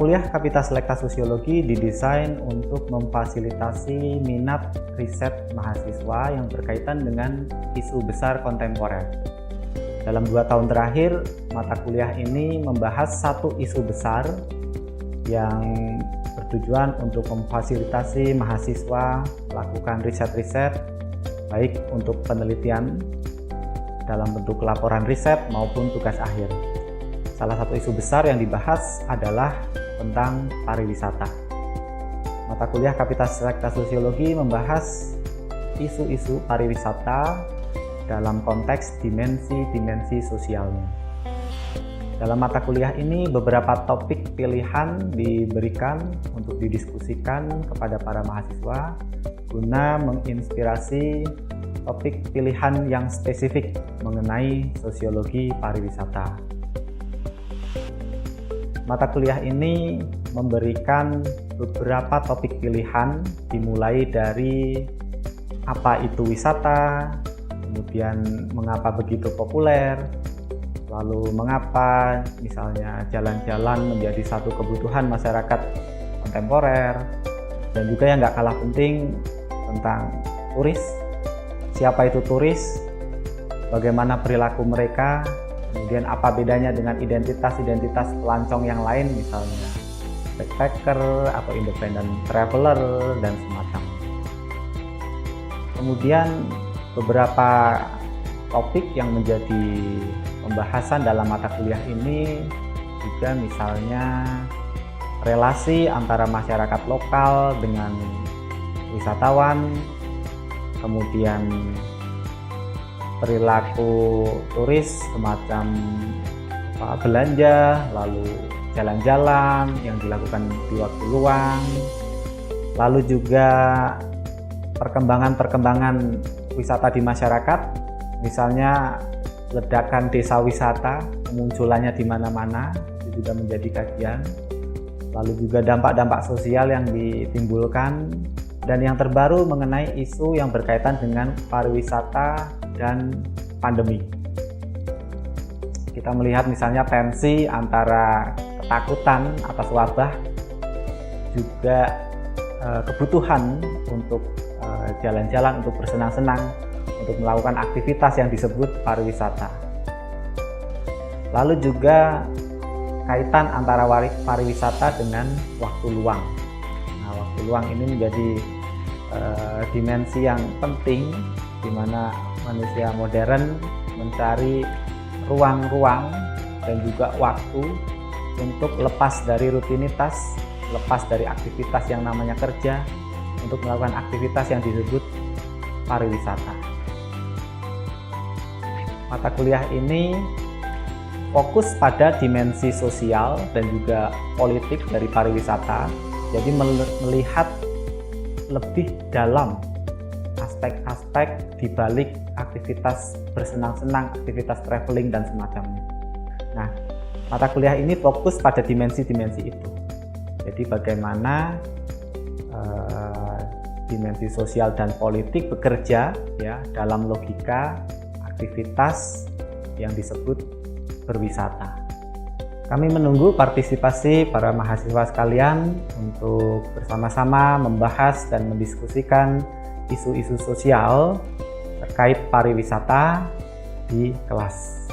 kuliah Kapita Selekta Sosiologi didesain untuk memfasilitasi minat riset mahasiswa yang berkaitan dengan isu besar kontemporer. Dalam 2 tahun terakhir, mata kuliah ini membahas satu isu besar yang bertujuan untuk memfasilitasi mahasiswa melakukan riset-riset, baik untuk penelitian dalam bentuk laporan riset maupun tugas akhir. Salah satu isu besar yang dibahas adalah tentang pariwisata. Mata kuliah Kapita Selekta Sosiologi membahas isu-isu pariwisata dalam konteks dimensi-dimensi sosialnya. Dalam mata kuliah ini, beberapa topik pilihan diberikan untuk didiskusikan kepada para mahasiswa guna menginspirasi topik pilihan yang spesifik mengenai sosiologi pariwisata. Mata kuliah ini memberikan beberapa topik pilihan, dimulai dari apa itu wisata, kemudian mengapa begitu populer, lalu mengapa misalnya jalan-jalan menjadi satu kebutuhan masyarakat kontemporer, dan juga yang nggak kalah penting tentang turis, siapa itu turis, bagaimana perilaku mereka, kemudian apa bedanya dengan identitas-identitas pelancong yang lain, misalnya backpacker atau independent traveler dan semacamnya. Kemudian beberapa topik yang menjadi pembahasan dalam mata kuliah ini juga misalnya relasi antara masyarakat lokal dengan wisatawan, kemudian perilaku turis semacam belanja, lalu jalan-jalan yang dilakukan di waktu luang, lalu juga perkembangan wisata di masyarakat, misalnya ledakan desa wisata, kemunculannya di mana-mana, itu juga menjadi kajian, lalu juga dampak-dampak sosial yang ditimbulkan, dan yang terbaru mengenai isu yang berkaitan dengan pariwisata dan pandemi. Kita melihat misalnya tensi antara ketakutan atas wabah, juga kebutuhan untuk jalan-jalan, untuk bersenang-senang, untuk melakukan aktivitas yang disebut pariwisata. Lalu juga kaitan antara pariwisata dengan waktu luang. Nah, waktu luang ini menjadi dimensi yang penting di mana manusia modern mencari ruang-ruang dan juga waktu untuk lepas dari rutinitas, lepas dari aktivitas yang namanya kerja, untuk melakukan aktivitas yang disebut pariwisata. Mata kuliah ini fokus pada dimensi sosial dan juga politik dari pariwisata, jadi melihat lebih dalam aspek-aspek di balik aktivitas bersenang-senang, aktivitas traveling dan semacamnya. Nah, mata kuliah ini fokus pada dimensi-dimensi itu. Jadi bagaimana dimensi sosial dan politik bekerja ya dalam logika aktivitas yang disebut berwisata. Kami menunggu partisipasi para mahasiswa sekalian untuk bersama-sama membahas dan mendiskusikan isu-isu sosial terkait pariwisata di kelas.